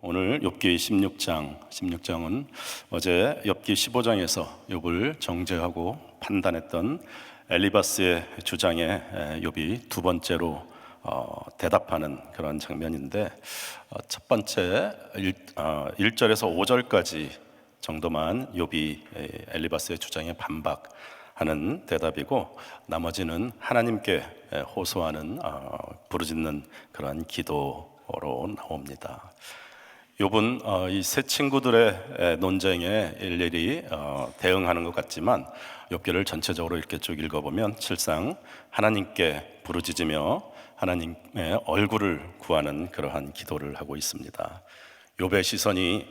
오늘 욥기 16장은 어제 욥기 15장에서 욥을 정죄하고 판단했던 엘리바스의 주장에 욥이 두 번째로 대답하는 그런 장면인데, 첫 번째 1절에서 5절까지 정도만 욥이 엘리바스의 주장에 반박하는 대답이고, 나머지는 하나님께 호소하는 부르짖는 그런 기도로 나옵니다. 욥은 이 세 친구들의 논쟁에 일일이 대응하는 것 같지만, 욥기를 전체적으로 이렇게 쭉 읽어보면 실상 하나님께 부르짖으며 하나님의 얼굴을 구하는 그러한 기도를 하고 있습니다. 욥의 시선이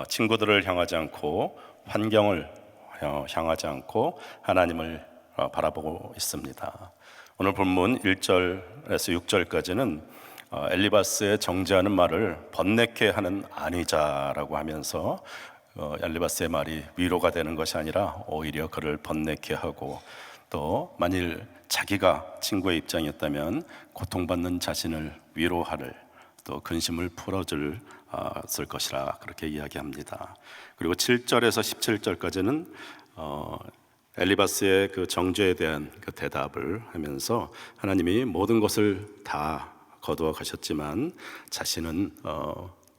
친구들을 향하지 않고 환경을 향하지 않고 하나님을 바라보고 있습니다. 오늘 본문 1절에서 6절까지는 엘리바스의 정죄하는 말을 번뇌케 하는 아니자라고 하면서 엘리바스의 말이 위로가 되는 것이 아니라 오히려 그를 번뇌케 하고, 또 만일 자기가 친구의 입장이었다면 고통받는 자신을 위로하를, 또 근심을 풀어줄 것이라 그렇게 이야기합니다. 그리고 7절에서 17절까지는 엘리바스의 그 정죄에 대한 그 대답을 하면서 하나님이 모든 것을 다 거두어 가셨지만 자신은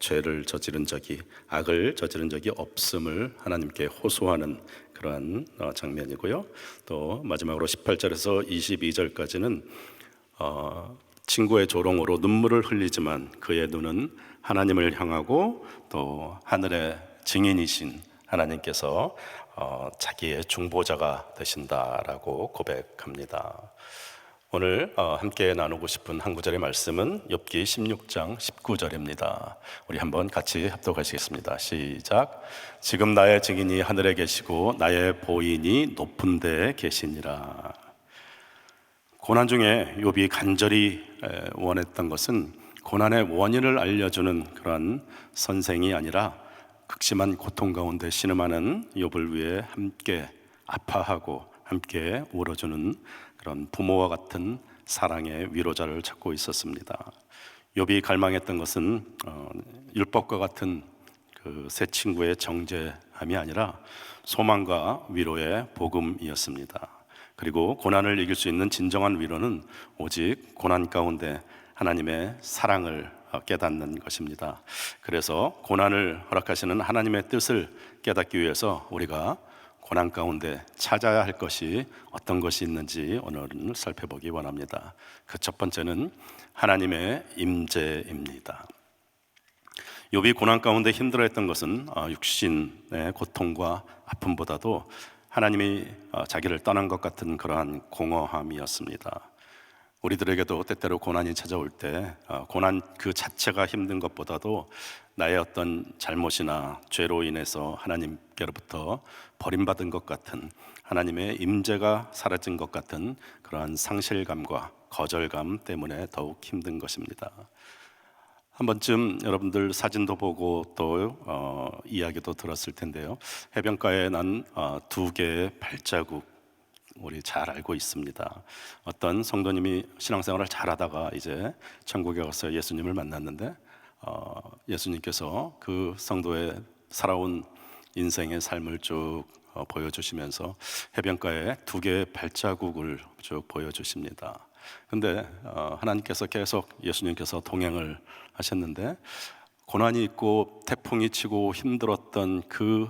죄를 저지른 적이, 악을 저지른 적이 없음을 하나님께 호소하는 그러한 장면이고요. 또 마지막으로 18절에서 22절까지는 친구의 조롱으로 눈물을 흘리지만 그의 눈은 하나님을 향하고, 또 하늘의 증인이신 하나님께서 자기의 중보자가 되신다라고 고백합니다. 오늘 함께 나누고 싶은 한 구절의 말씀은 욥기 16장 19절입니다. 우리 한번 같이 합독하시겠습니다. 시작. 지금 나의 증인이 하늘에 계시고 나의 보인이 높은 데에 계시니라. 고난 중에 욥이 간절히 원했던 것은 고난의 원인을 알려주는 그런 선생이 아니라 극심한 고통 가운데 신음하는 욥을 위해 함께 아파하고 함께 울어주는 그런 부모와 같은 사랑의 위로자를 찾고 있었습니다. 욥이 갈망했던 것은 율법과 같은 그 세 친구의 정죄함이 아니라 소망과 위로의 복음이었습니다. 그리고 고난을 이길 수 있는 진정한 위로는 오직 고난 가운데 하나님의 사랑을 깨닫는 것입니다. 그래서 고난을 허락하시는 하나님의 뜻을 깨닫기 위해서 우리가 고난 가운데 찾아야 할 것이 어떤 것이 있는지 오늘은 살펴보기 원합니다. 그 첫 번째는 하나님의 임재입니다. 욥이 고난 가운데 힘들어했던 것은 육신의 고통과 아픔보다도 하나님이 자기를 떠난 것 같은 그러한 공허함이었습니다. 우리들에게도 때때로 고난이 찾아올 때 고난 그 자체가 힘든 것보다도 나의 어떤 잘못이나 죄로 인해서 하나님께로부터 버림받은 것 같은, 하나님의 임재가 사라진 것 같은 그러한 상실감과 거절감 때문에 더욱 힘든 것입니다. 한 번쯤 여러분들 사진도 보고 또 이야기도 들었을 텐데요. 해변가에 난 두 개의 발자국, 우리 잘 알고 있습니다. 어떤 성도님이 신앙생활을 잘하다가 이제 천국에 가서 예수님을 만났는데 예수님께서 그 성도의 살아온 인생의 삶을 쭉 보여주시면서 해변가에 두 개의 발자국을 쭉 보여주십니다. 근데 하나님께서 계속 예수님께서 동행을 하셨는데, 고난이 있고 태풍이 치고 힘들었던 그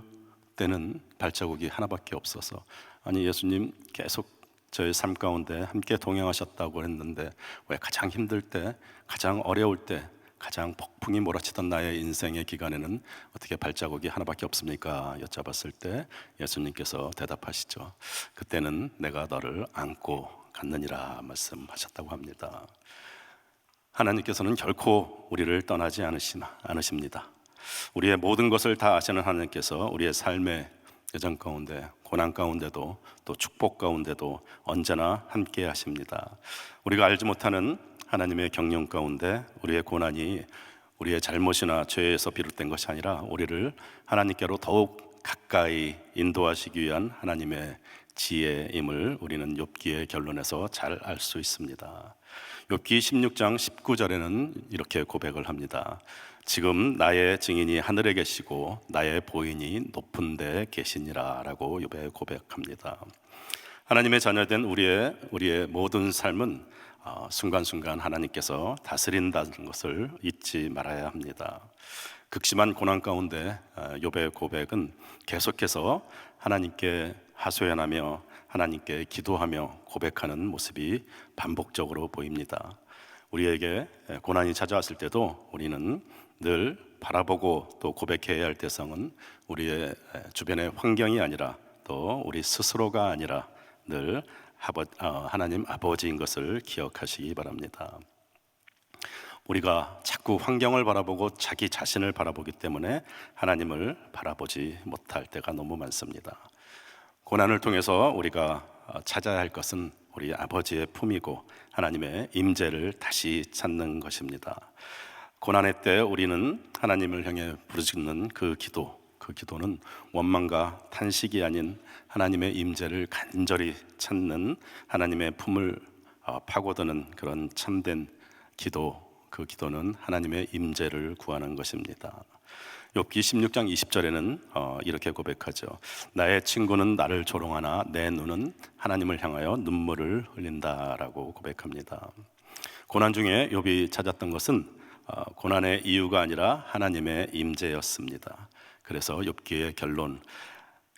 때는 발자국이 하나밖에 없어서, 아니 예수님 계속 저의 삶 가운데 함께 동행하셨다고 했는데 왜 가장 힘들 때, 가장 어려울 때, 가장 폭풍이 몰아치던 나의 인생의 기간에는 어떻게 발자국이 하나밖에 없습니까? 여쭤봤을 때 예수님께서 대답하시죠. 그때는 내가 너를 안고 갔느니라 말씀하셨다고 합니다. 하나님께서는 결코 우리를 떠나지 않으십니다. 우리의 모든 것을 다 아시는 하나님께서 우리의 삶의 여정 가운데, 고난 가운데도 또 축복 가운데도 언제나 함께 하십니다. 우리가 알지 못하는 하나님의 경영 가운데 우리의 고난이 우리의 잘못이나 죄에서 비롯된 것이 아니라 우리를 하나님께로 더욱 가까이 인도하시기 위한 하나님의 지혜임을 우리는 욥기의 결론에서 잘 알 수 있습니다. 욥기 16장 19절에는 이렇게 고백을 합니다. 지금 나의 증인이 하늘에 계시고 나의 보인이 높은 데 계시니라라고 욥에 고백합니다. 하나님의 자녀된 우리의 모든 삶은 순간순간 하나님께서 다스린다는 것을 잊지 말아야 합니다. 극심한 고난 가운데 욥의 고백은 계속해서 하나님께 하소연하며 하나님께 기도하며 고백하는 모습이 반복적으로 보입니다. 우리에게 고난이 찾아왔을 때도 우리는 늘 바라보고 또 고백해야 할 대상은 우리의 주변의 환경이 아니라 또 우리 스스로가 아니라 늘 하나님 아버지인 것을 기억하시기 바랍니다. 우리가 자꾸 환경을 바라보고 자기 자신을 바라보기 때문에 하나님을 바라보지 못할 때가 너무 많습니다. 고난을 통해서 우리가 찾아야 할 것은 우리 아버지의 품이고 하나님의 임재를 다시 찾는 것입니다. 고난의 때 우리는 하나님을 향해 부르짖는 그 기도는 원망과 탄식이 아닌 하나님의 임재를 간절히 찾는 하나님의 품을 파고드는 그런 참된 기도, 그 기도는 하나님의 임재를 구하는 것입니다. 욥기 16장 20절에는 이렇게 고백하죠. 나의 친구는 나를 조롱하나 내 눈은 하나님을 향하여 눈물을 흘린다라고 고백합니다. 고난 중에 욥이 찾았던 것은 고난의 이유가 아니라 하나님의 임재였습니다. 그래서 욥기의 결론,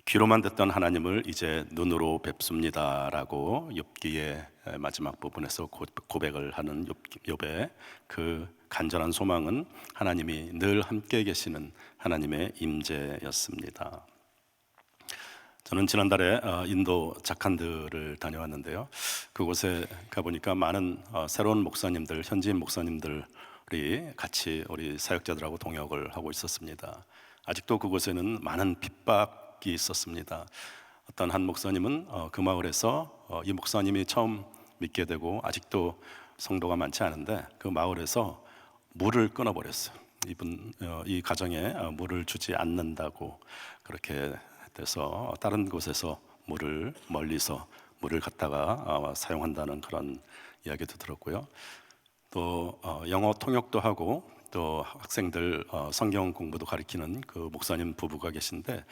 귀로만 듣던 하나님을 이제 눈으로 뵙습니다라고 욥기의 마지막 부분에서 고백을 하는 욥의 그 간절한 소망은 하나님이 늘 함께 계시는 하나님의 임재였습니다. 저는 지난달에 인도 자칸드를 다녀왔는데요. 그곳에 가보니까 많은 새로운 목사님들, 현지인 목사님들이 같이 우리 사역자들하고 동역을 하고 있었습니다. 아직도 그곳에는 많은 핍박이 있었습니다. 어떤 한 목사님은 그 마을에서 이 목사님이 처음 믿게 되고 아직도 성도가 많지 않은데 그 마을에서 물을 끊어버렸어요. 이 가정에 물을 주지 않는다고 그렇게 돼서 다른 곳에서 멀리서 물을 갖다가 사용한다는 그런 이야기도 들었고요. 또 영어 통역도 하고 또 학생들 성경 공부도 가르치는 그 목사님 부부가 계신데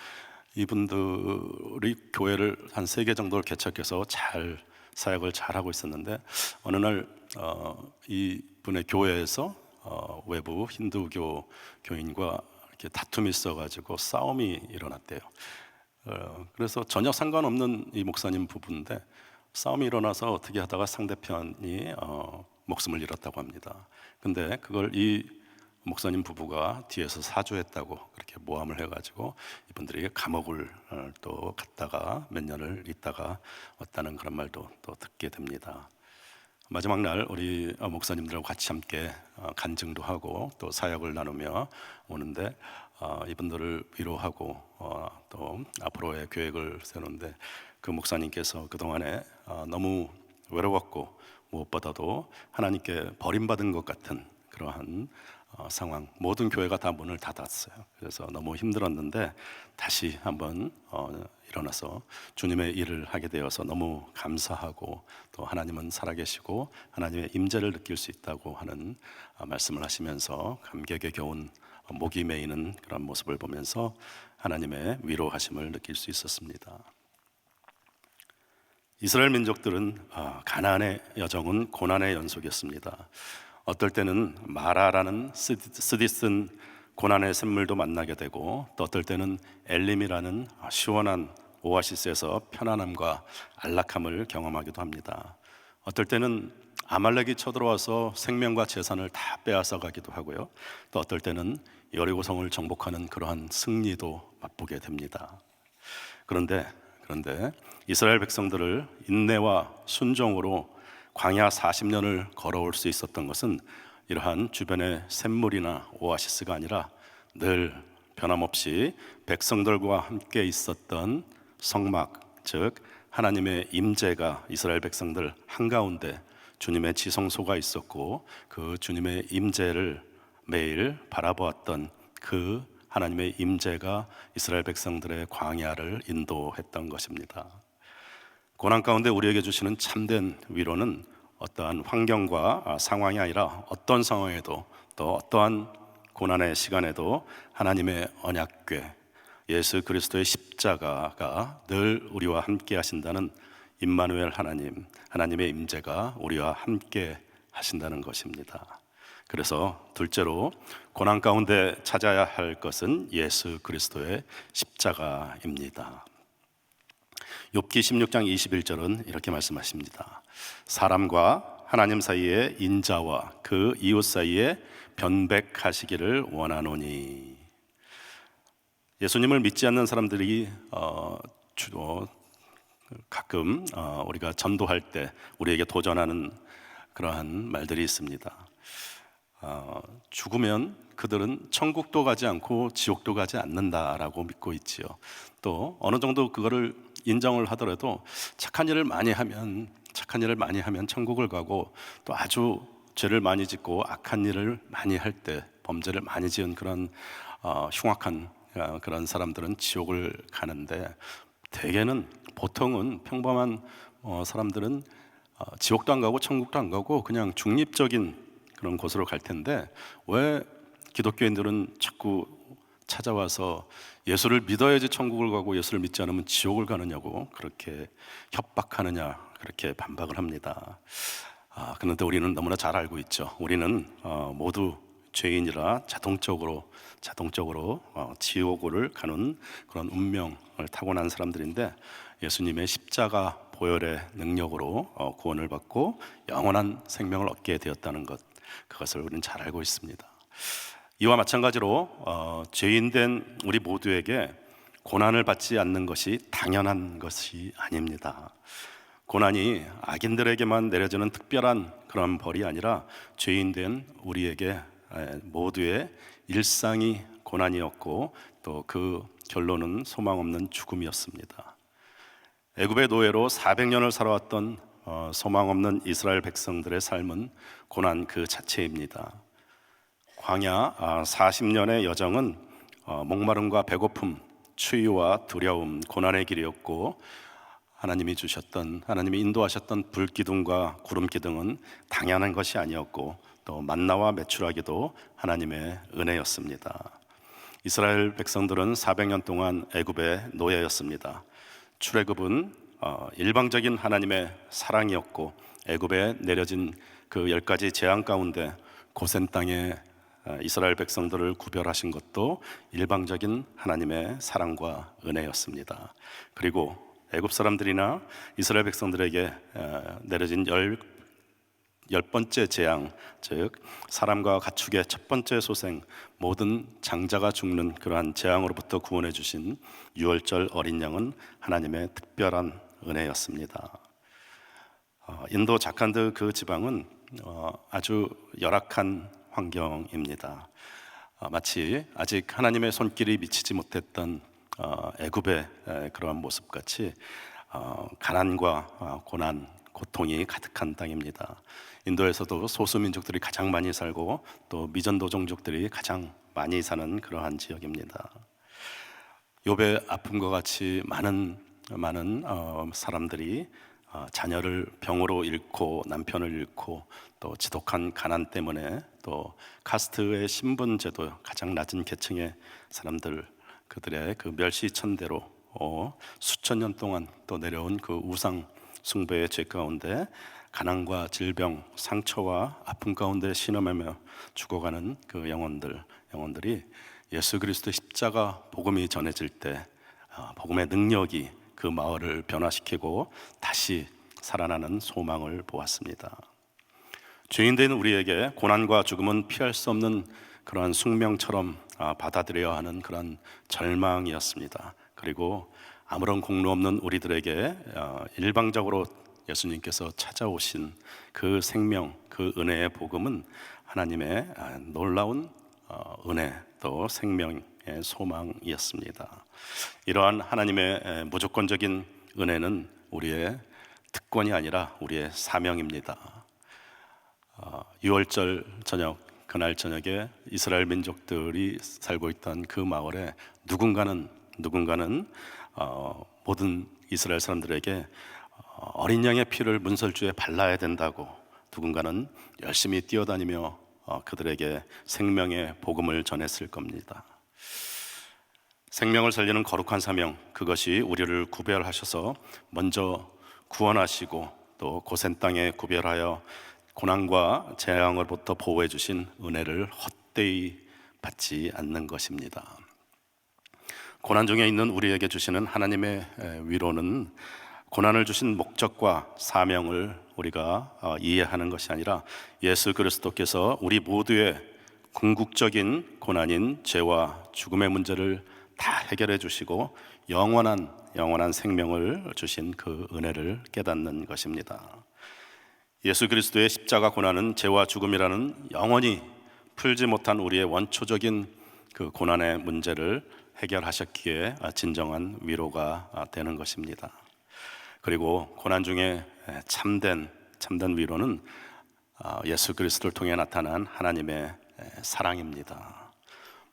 이분들이 교회를 한 3개 정도를 개척해서 잘 사역을 잘 하고 있었는데 어느 날 이분의 교회에서 외부 힌두교 교인과 이렇게 다툼이 있어가지고 싸움이 일어났대요. 그래서 전혀 상관없는 이 목사님 부부인데 싸움이 일어나서 어떻게 하다가 상대편이 목숨을 잃었다고 합니다. 근데 그걸 이 목사님 부부가 뒤에서 사주했다고 그렇게 모함을 해가지고 이분들에게 감옥을 또 갔다가 몇 년을 있다가 왔다는 그런 말도 또 듣게 됩니다. 마지막 날 우리 목사님들하고 같이 함께 간증도 하고 또 사역을 나누며 오는데 이분들을 위로하고 또 앞으로의 계획을 세우는데 그 목사님께서 그동안에 너무 외로웠고 무엇보다도 하나님께 버림받은 것 같은 그러한 상황, 모든 교회가 다 문을 닫았어요. 그래서 너무 힘들었는데 다시 한번 일어나서 주님의 일을 하게 되어서 너무 감사하고 또 하나님은 살아계시고 하나님의 임재를 느낄 수 있다고 하는 말씀을 하시면서 감격에 겨운 목이 메이는 그런 모습을 보면서 하나님의 위로하심을 느낄 수 있었습니다. 이스라엘 민족들은 가나안의 여정은 고난의 연속이었습니다. 어떨 때는 마라라는 쓰디쓴 고난의 샘물도 만나게 되고 또 어떨 때는 엘림이라는 시원한 오아시스에서 편안함과 안락함을 경험하기도 합니다. 어떨 때는 아말렉이 쳐들어와서 생명과 재산을 다 빼앗아 가기도 하고요. 또 어떨 때는 여리고성을 정복하는 그러한 승리도 맛보게 됩니다. 그런데 이스라엘 백성들을 인내와 순종으로 광야 40년을 걸어올 수 있었던 것은 이러한 주변의 샘물이나 오아시스가 아니라 늘 변함없이 백성들과 함께 있었던 성막, 즉 하나님의 임재가 이스라엘 백성들 한가운데 주님의 지성소가 있었고 그 주님의 임재를 매일 바라보았던 그 하나님의 임재가 이스라엘 백성들의 광야를 인도했던 것입니다. 고난 가운데 우리에게 주시는 참된 위로는 어떠한 환경과 상황이 아니라 어떤 상황에도 또 어떠한 고난의 시간에도 하나님의 언약궤 예수 그리스도의 십자가가 늘 우리와 함께 하신다는 임마누엘 하나님, 하나님의 임재가 우리와 함께 하신다는 것입니다. 그래서 둘째로 고난 가운데 찾아야 할 것은 예수 그리스도의 십자가입니다. 욥기 16장 21절은 이렇게 말씀하십니다. 사람과 하나님 사이의 인자와 그 이웃 사이에 변백하시기를 원하노니. 예수님을 믿지 않는 사람들이 가끔 우리가 전도할 때 우리에게 도전하는 그러한 말들이 있습니다. 죽으면 그들은 천국도 가지 않고 지옥도 가지 않는다라고 믿고 있지요. 또 어느 정도 그거를 인정을 하더라도 착한 일을 많이 하면 천국을 가고, 또 아주 죄를 많이 짓고 악한 일을 많이 할 때, 범죄를 많이 지은 그런 흉악한 그런 사람들은 지옥을 가는데, 보통은 평범한 사람들은 지옥도 안 가고 천국도 안 가고 그냥 중립적인 그런 곳으로 갈 텐데, 왜 기독교인들은 자꾸 찾아와서 예수를 믿어야지 천국을 가고 예수를 믿지 않으면 지옥을 가느냐고 그렇게 협박하느냐, 그렇게 반박을 합니다. 그런데 우리는 너무나 잘 알고 있죠. 우리는 모두 죄인이라 자동적으로 지옥을 가는 그런 운명을 타고난 사람들인데, 예수님의 십자가 보혈의 능력으로 구원을 받고 영원한 생명을 얻게 되었다는 것, 그것을 우리는 잘 알고 있습니다. 이와 마찬가지로 죄인된 우리 모두에게 고난을 받지 않는 것이 당연한 것이 아닙니다. 고난이 악인들에게만 내려지는 특별한 그런 벌이 아니라 죄인된 우리에게 모두의 일상이 고난이었고, 또 그 결론은 소망 없는 죽음이었습니다. 애굽의 노예로 400년을 살아왔던 소망 없는 이스라엘 백성들의 삶은 고난 그 자체입니다. 광야 40년의 여정은 목마름과 배고픔, 추위와 두려움, 고난의 길이었고, 하나님이 인도하셨던 불기둥과 구름기둥은 당연한 것이 아니었고, 또 만나와 메추라기도 하나님의 은혜였습니다. 이스라엘 백성들은 400년 동안 애굽의 노예였습니다. 출애굽은 일방적인 하나님의 사랑이었고, 애굽에 내려진 그 10가지 재앙 가운데 고센 땅에 이스라엘 백성들을 구별하신 것도 일방적인 하나님의 사랑과 은혜였습니다. 그리고 애굽 사람들이나 이스라엘 백성들에게 내려진 열 번째 재앙, 즉 사람과 가축의 첫 번째 소생, 모든 장자가 죽는 그러한 재앙으로부터 구원해 주신 유월절 어린 양은 하나님의 특별한 은혜였습니다. 인도 자칸드 그 지방은 아주 열악한 환경입니다. 마치 아직 하나님의 손길이 미치지 못했던 애굽의 그러한 모습같이 가난과 고난, 고통이 가득한 땅입니다. 인도에서도 소수민족들이 가장 많이 살고, 또 미전도 종족들이 가장 많이 사는 그러한 지역입니다. 욥의 아픔과 같이 많은 사람들이 자녀를 병으로 잃고, 남편을 잃고, 또 지독한 가난 때문에, 또 카스트의 신분제도 가장 낮은 계층의 사람들, 그들의 그 멸시천대로 수천 년 동안 또 내려온 그 우상 숭배의 죄 가운데 가난과 질병, 상처와 아픔 가운데 신음하며 죽어가는 그 영혼들이 예수 그리스도의 십자가 복음이 전해질 때 복음의 능력이 그 마을을 변화시키고 다시 살아나는 소망을 보았습니다. 죄인된 우리에게 고난과 죽음은 피할 수 없는 그러한 숙명처럼 받아들여야 하는 그런 절망이었습니다. 그리고 아무런 공로 없는 우리들에게 일방적으로 예수님께서 찾아오신 그 생명, 그 은혜의 복음은 하나님의 놀라운 은혜, 또 생명의 소망이었습니다. 이러한 하나님의 무조건적인 은혜는 우리의 특권이 아니라 우리의 사명입니다. 유월절 저녁, 그날 저녁에 이스라엘 민족들이 살고 있던 그 마을에 누군가는 모든 이스라엘 사람들에게 어린 양의 피를 문설주에 발라야 된다고, 누군가는 열심히 뛰어다니며 그들에게 생명의 복음을 전했을 겁니다. 생명을 살리는 거룩한 사명, 그것이 우리를 구별하셔서 먼저 구원하시고 또 고센 땅에 구별하여 고난과 재앙으로부터 보호해 주신 은혜를 헛되이 받지 않는 것입니다. 고난 중에 있는 우리에게 주시는 하나님의 위로는 고난을 주신 목적과 사명을 우리가 이해하는 것이 아니라 예수 그리스도께서 우리 모두의 궁극적인 고난인 죄와 죽음의 문제를 다 해결해 주시고 영원한 생명을 주신 그 은혜를 깨닫는 것입니다. 예수 그리스도의 십자가 고난은 죄와 죽음이라는 영원히 풀지 못한 우리의 원초적인 그 고난의 문제를 해결하셨기에 진정한 위로가 되는 것입니다. 그리고 고난 중에 참된 위로는 예수 그리스도를 통해 나타난 하나님의 사랑입니다.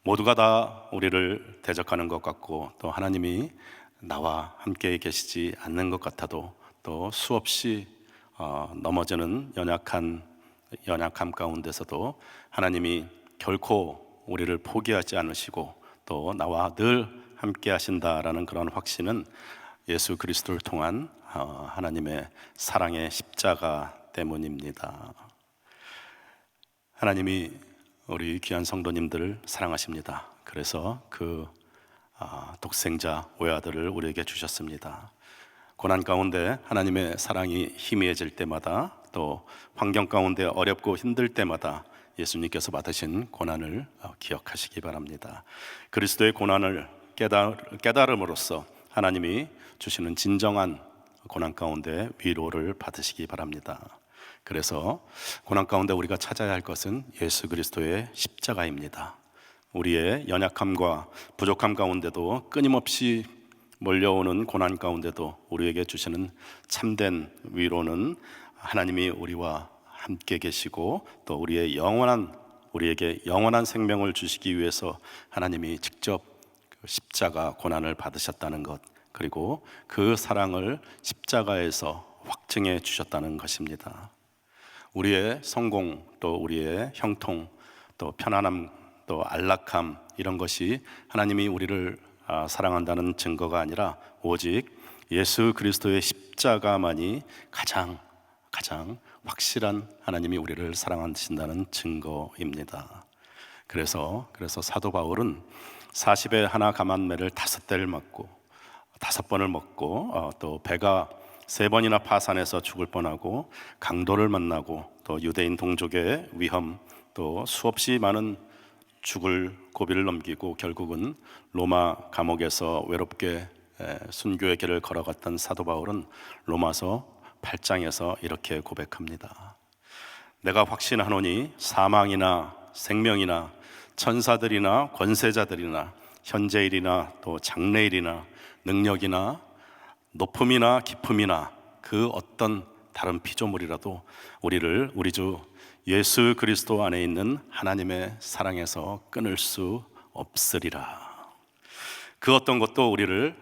모두가 다 우리를 대적하는 것 같고 또 하나님이 나와 함께 계시지 않는 것 같아도 또 수없이 넘어지는 연약함 가운데서도 하나님이 결코 우리를 포기하지 않으시고 또 나와 늘 함께 하신다라는 그런 확신은 예수 그리스도를 통한 하나님의 사랑의 십자가 때문입니다. 하나님이 우리 귀한 성도님들을 사랑하십니다. 그래서 그 독생자 외아들을 우리에게 주셨습니다. 고난 가운데 하나님의 사랑이 희미해질 때마다 또 환경 가운데 어렵고 힘들 때마다 예수님께서 받으신 고난을 기억하시기 바랍니다. 그리스도의 고난을 깨달음으로써 하나님이 주시는 진정한 고난 가운데 위로를 받으시기 바랍니다. 그래서 고난 가운데 우리가 찾아야 할 것은 예수 그리스도의 십자가입니다. 우리의 연약함과 부족함 가운데도 끊임없이 몰려오는 고난 가운데도 우리에게 주시는 참된 위로는 하나님이 우리와 함께 계시고 또 우리에게 영원한 생명을 주시기 위해서 하나님이 직접 십자가 고난을 받으셨다는 것, 그리고 그 사랑을 십자가에서 확증해 주셨다는 것입니다. 우리의 성공, 또 우리의 형통, 또 편안함, 또 안락함, 이런 것이 하나님이 우리를 사랑한다는 증거가 아니라 오직 예수 그리스도의 십자가만이 가장 확실한 하나님이 우리를 사랑하신다는 증거입니다. 그래서 사도 바울은 40에 하나 감한매를 5대를 맞고 5번을 먹고 또 배가 3번이나 파산해서 죽을 뻔하고 강도를 만나고 또 유대인 동족의 위험, 또 수없이 많은 죽을 고비를 넘기고 결국은 로마 감옥에서 외롭게 순교의 길을 걸어갔던 사도 바울은 로마서 8장에서 이렇게 고백합니다. 내가 확신하노니 사망이나 생명이나 천사들이나 권세자들이나 현재일이나 또 장래일이나 능력이나 높음이나 깊음이나 그 어떤 다른 피조물이라도 우리를 우리 주 예수 그리스도 안에 있는 하나님의 사랑에서 끊을 수 없으리라. 그 어떤 것도 우리를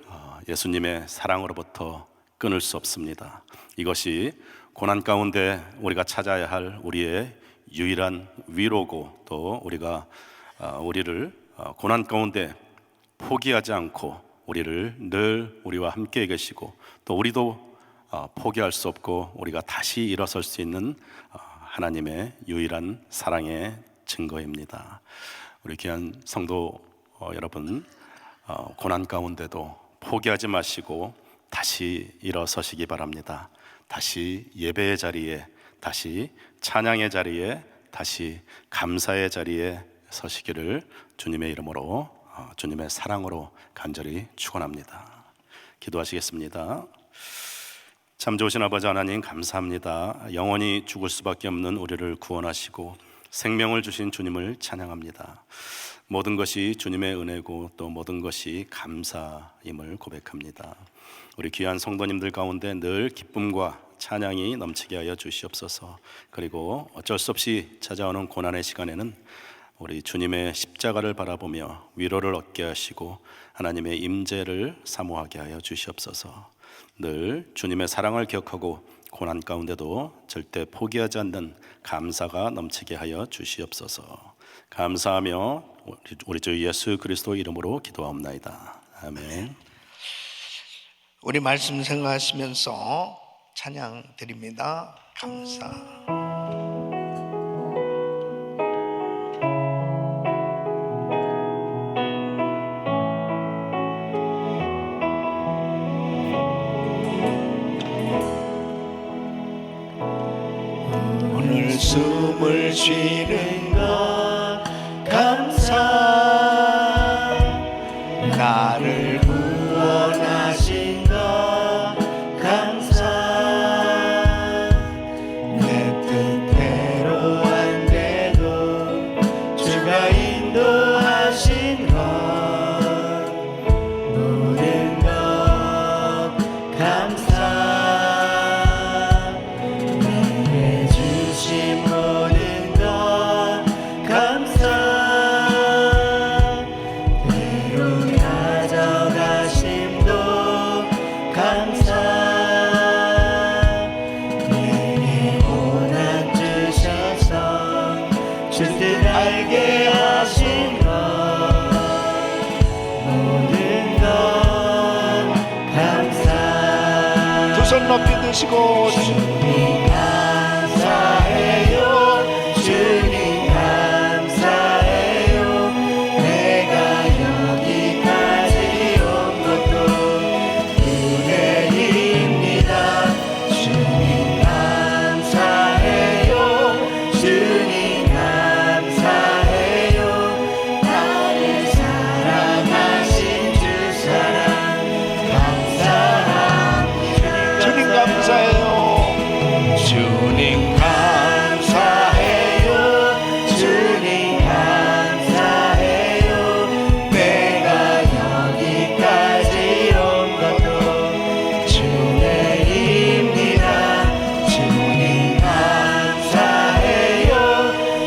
예수님의 사랑으로부터 끊을 수 없습니다. 이것이 고난 가운데 우리가 찾아야 할 우리의 유일한 위로고 또 우리를 고난 가운데 포기하지 않고 우리를 늘 우리와 함께 계시고 또 우리도 포기할 수 없고 우리가 다시 일어설 수 있는 하나님의 유일한 사랑의 증거입니다. 우리 귀한 성도 여러분, 고난 가운데도 포기하지 마시고 다시 일어서시기 바랍니다. 다시 예배의 자리에, 다시 찬양의 자리에, 다시 감사의 자리에 서시기를 주님의 이름으로, 주님의 사랑으로 간절히 축원합니다. 기도하시겠습니다. 참 좋으신 아버지 하나님, 감사합니다. 영원히 죽을 수밖에 없는 우리를 구원하시고 생명을 주신 주님을 찬양합니다. 모든 것이 주님의 은혜고 또 모든 것이 감사임을 고백합니다. 우리 귀한 성도님들 가운데 늘 기쁨과 찬양이 넘치게 하여 주시옵소서. 그리고 어쩔 수 없이 찾아오는 고난의 시간에는 우리 주님의 십자가를 바라보며 위로를 얻게 하시고 하나님의 임재를 사모하게 하여 주시옵소서. 늘 주님의 사랑을 기억하고 고난 가운데도 절대 포기하지 않는 감사가 넘치게 하여 주시옵소서. 감사하며 우리 주 예수 그리스도 이름으로 기도하옵나이다. 아멘. 우리 말씀 생각하시면서 찬양 드립니다. 감사. 오늘 숨을 쉬는 것 감사. 나를 구원하신 것 감사. 내 뜻대로 안 돼도 주가 인도하신 것 모든 것 감사. 내게 주신 모든 것 감사. 때론 가져가심도 감사. 내게 고난 주셔서 줄 듯 알게 하신 것 모든 것 감사. 두 손 높이 드시고 주님 감사해요. 주님 감사해요. 내가 여기까지 온 것도 은혜입니다. 주님 감사해요. 주님 감사해요. 나를 사랑하신 주 사랑 감사합니다. 주님 감사해요. 주님 감사해요. 주님 감사해요. 내가 여기까지 온 것도 주님입니다. 주님 감사해요.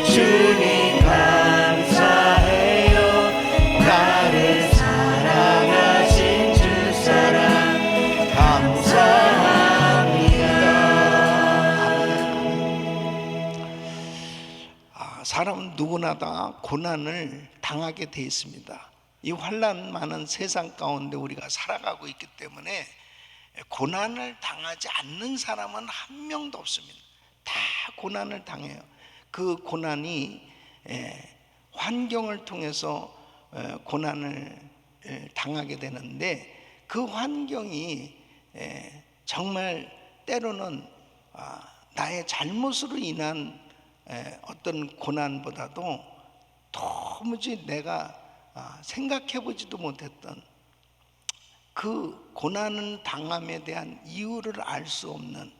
주님 감사해요. 나를 사랑하신 주 사랑 감사합니다. 사람은 누구나 다 고난을 당하게 돼 있습니다. 이 환난 많은 세상 가운데 우리가 살아가고 있기 때문에 고난을 당하지 않는 사람은 한 명도 없습니다. 다 고난을 당해요. 그 고난이 환경을 통해서 고난을 당하게 되는데, 그 환경이 정말 때로는 나의 잘못으로 인한 어떤 고난보다도 도무지 내가 생각해보지도 못했던 그 고난을 당함에 대한 이유를 알 수 없는,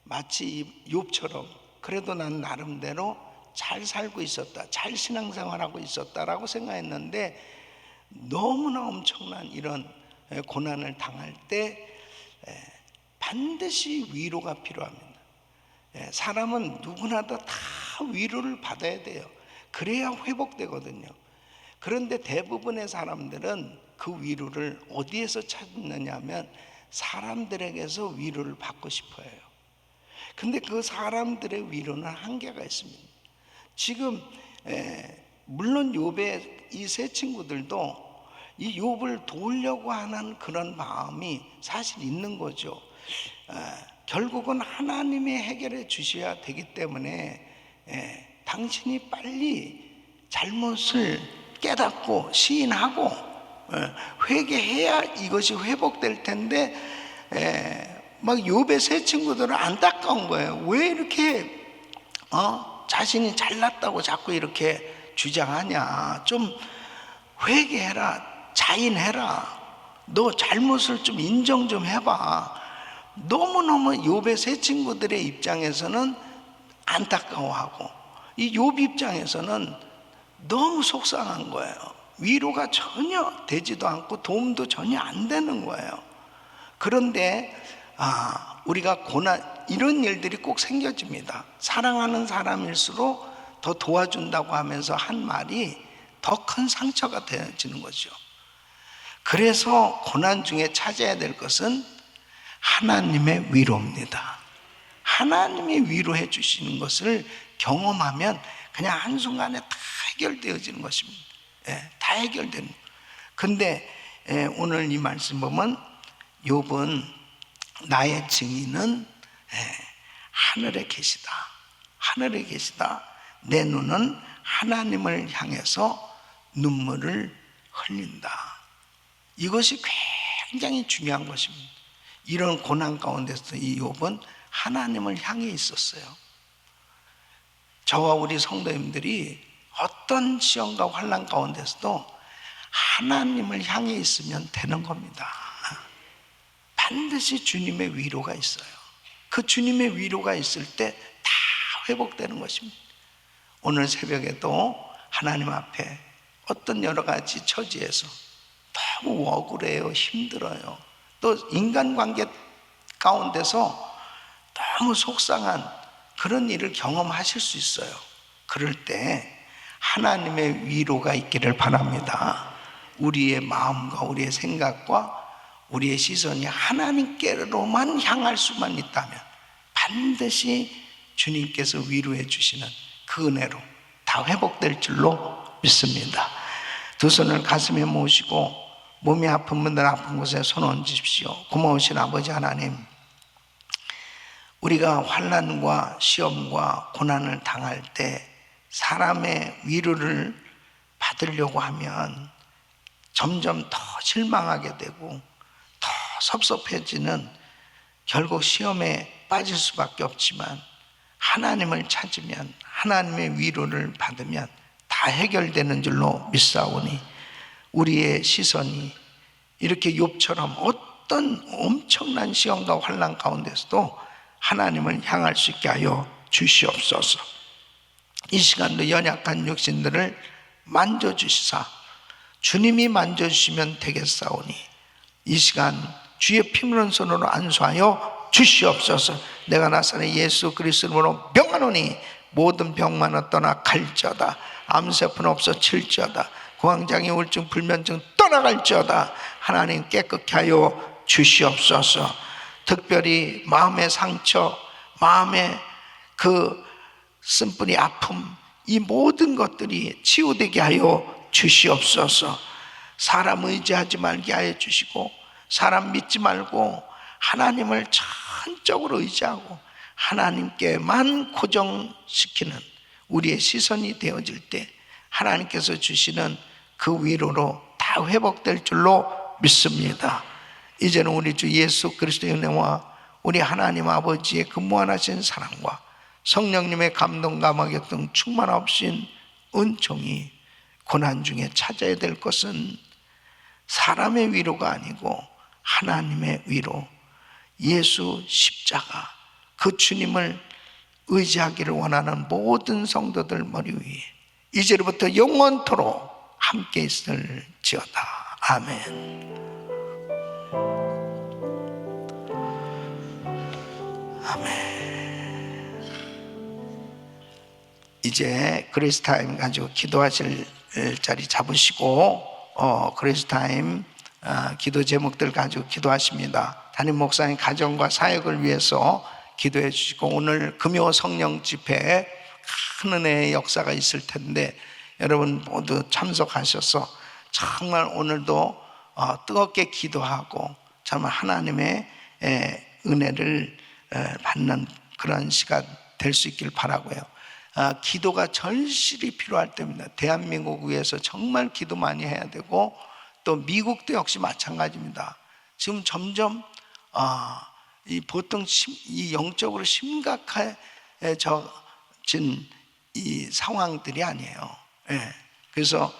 마치 욥처럼 그래도 난 나름대로 잘 살고 있었다, 잘 신앙생활하고 있었다라고 생각했는데, 너무나 엄청난 이런 고난을 당할 때 반드시 위로가 필요합니다. 사람은 누구나 다 위로를 받아야 돼요. 그래야 회복되거든요. 그런데 대부분의 사람들은 그 위로를 어디에서 찾느냐 하면 사람들에게서 위로를 받고 싶어요. 근데 그 사람들의 위로는 한계가 있습니다. 지금 물론 욥의 이 세 친구들도 이 욥을 도우려고 하는 그런 마음이 사실 있는 거죠. 결국은 하나님이 해결해 주셔야 되기 때문에 당신이 빨리 잘못을 깨닫고 시인하고 회개해야 이것이 회복될 텐데, 막 욥의 세 친구들은 안타까운 거예요. 왜 이렇게 자신이 잘났다고 자꾸 이렇게 주장하냐. 좀 회개해라, 자인해라, 너 잘못을 좀 인정 좀 해봐. 너무너무 욥의 세 친구들의 입장에서는 안타까워하고, 이 욥 입장에서는 너무 속상한 거예요. 위로가 전혀 되지도 않고 도움도 전혀 안 되는 거예요. 그런데 우리가 이런 일들이 꼭 생겨집니다. 사랑하는 사람일수록 더 도와준다고 하면서 한 말이 더 큰 상처가 되어지는 거죠. 그래서 고난 중에 찾아야 될 것은 하나님의 위로입니다. 하나님이 위로해 주시는 것을 경험하면 그냥 한순간에 다 해결되어지는 것입니다. 다 해결되는. 근데 오늘 이 말씀 보면 욥은 나의 증인은 하늘에 계시다. 하늘에 계시다. 내 눈은 하나님을 향해서 눈물을 흘린다. 이것이 굉장히 중요한 것입니다. 이런 고난 가운데서 이 욥은 하나님을 향해 있었어요. 저와 우리 성도님들이 어떤 시험과 환난 가운데서도 하나님을 향해 있으면 되는 겁니다. 반드시 주님의 위로가 있어요. 그 주님의 위로가 있을 때 다 회복되는 것입니다. 오늘 새벽에도 하나님 앞에 어떤 여러 가지 처지에서 너무 억울해요, 힘들어요, 또 인간관계 가운데서 너무 속상한 그런 일을 경험하실 수 있어요. 그럴 때 하나님의 위로가 있기를 바랍니다. 우리의 마음과 우리의 생각과 우리의 시선이 하나님께로만 향할 수만 있다면 반드시 주님께서 위로해 주시는 그 은혜로 다 회복될 줄로 믿습니다. 두 손을 가슴에 모으시고 몸이 아픈 분들 아픈 곳에 손 얹으십시오. 고마우신 아버지 하나님, 우리가 환난과 시험과 고난을 당할 때 사람의 위로를 받으려고 하면 점점 더 실망하게 되고 더 섭섭해지는, 결국 시험에 빠질 수밖에 없지만 하나님을 찾으면, 하나님의 위로를 받으면 다 해결되는 줄로 믿사오니 우리의 시선이 이렇게 욥처럼 어떤 엄청난 시험과 환난 가운데서도 하나님을 향할 수 있게 하여 주시옵소서. 이 시간도 연약한 육신들을 만져주시사 주님이 만져주시면 되겠사오니 이 시간 주의 피물은 손으로 안수하여 주시옵소서. 내가 나사렛 예수 그리스도로 명하노니 모든 병만은 떠나 갈지어다. 암세포는 없어 칠지어다. 공황장애 우울증 불면증 떠나갈지어다. 하나님 깨끗게 하여 주시옵소서. 특별히 마음의 상처, 마음의 그 쓴뿌리 아픔, 이 모든 것들이 치유되게 하여 주시옵소서. 사람 의지하지 말게 하여 주시고 사람 믿지 말고 하나님을 전적으로 의지하고 하나님께만 고정시키는 우리의 시선이 되어질 때 하나님께서 주시는 그 위로로 다 회복될 줄로 믿습니다. 이제는 우리 주 예수 그리스도의 은혜와 우리 하나님 아버지의 그 무한하신 사랑과 성령님의 감동과 감화교통 충만하신 은총이 고난 중에 찾아야 될 것은 사람의 위로가 아니고 하나님의 위로, 예수 십자가, 그 주님을 의지하기를 원하는 모든 성도들 머리 위에 이제로부터 영원토록 함께 있을지어다. 아멘. 아멘. 이제 그레이스타임 가지고 기도하실 자리 잡으시고 그레이스타임 기도 제목들 가지고 기도하십니다. 담임 목사님 가정과 사역을 위해서 기도해 주시고 오늘 금요 성령 집회에 큰 은혜의 역사가 있을 텐데 여러분 모두 참석하셔서 정말 오늘도 뜨겁게 기도하고 정말 하나님의 은혜를 받는 그런 시간 될 수 있길 바라고요. 기도가 절실히 필요할 때입니다. 대한민국 위해서 정말 기도 많이 해야 되고 또 미국도 역시 마찬가지입니다. 지금 점점 보통 이 영적으로 심각해진 이 상황들이 아니에요. 그래서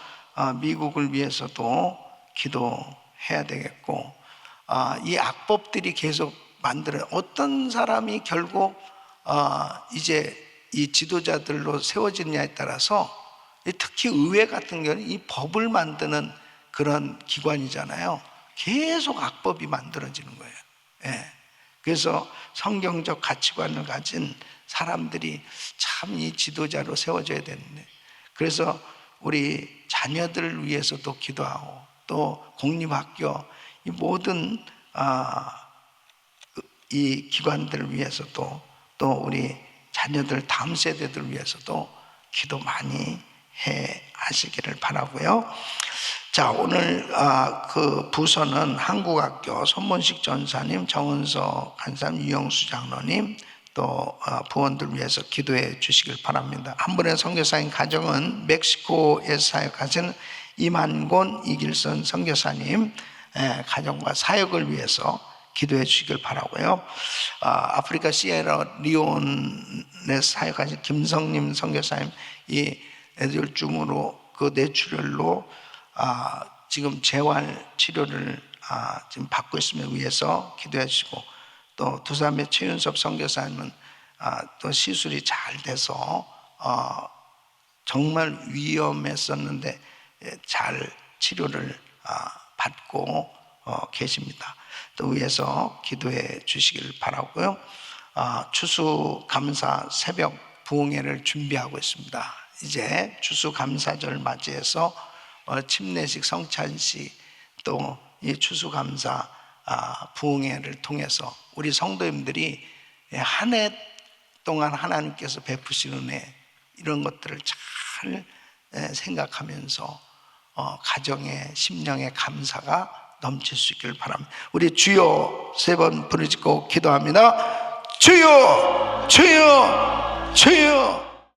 미국을 위해서도 기도해야 되겠고 이 악법들이 계속 만들어요. 어떤 사람이 결국 이제 이 지도자들로 세워지느냐에 따라서 특히 의회 같은 경우는 이 법을 만드는 그런 기관이잖아요. 계속 악법이 만들어지는 거예요. 그래서 성경적 가치관을 가진 사람들이 참 이 지도자로 세워져야 되는데, 그래서 우리 자녀들을 위해서도 기도하고 또 공립학교 이 모든 이 기관들을 위해서도 또 우리 자녀들 다음 세대들 위해서도 기도 많이 해 하시기를 바라고요. 자, 오늘 그 부서는 한국학교 손문식 전사님, 정은서 간사님, 유영수 장로님 또 부원들 위해서 기도해 주시길 바랍니다. 한 분의 선교사님 가정은 멕시코에서 사역하시는 이만곤 이길선 선교사님 가정과 사역을 위해서 기도해 주시길 바라고요. 아프리카 시에라리온에 사역하신 김성림 선교사님, 이 뇌졸중으로 그 뇌출혈로 지금 재활 치료를 지금 받고 있음을 위해서 기도해 주시고, 또 두산의 최윤섭 선교사님은 또 시술이 잘 돼서 정말 위험했었는데 잘 치료를 받고 계십니다. 또 위해서 기도해 주시길 바라고요. 추수감사 새벽 부흥회를 준비하고 있습니다. 이제 추수감사절 맞이해서 침례식, 성찬식 또 이 추수감사 부흥회를 통해서 우리 성도님들이 한 해 동안 하나님께서 베푸신 은혜 이런 것들을 잘 생각하면서 가정의 심령의 감사가 넘칠 수 있기를 바랍니다. 우리 주여 세 번 부르짖고 기도합니다. 주여, 주여, 주여.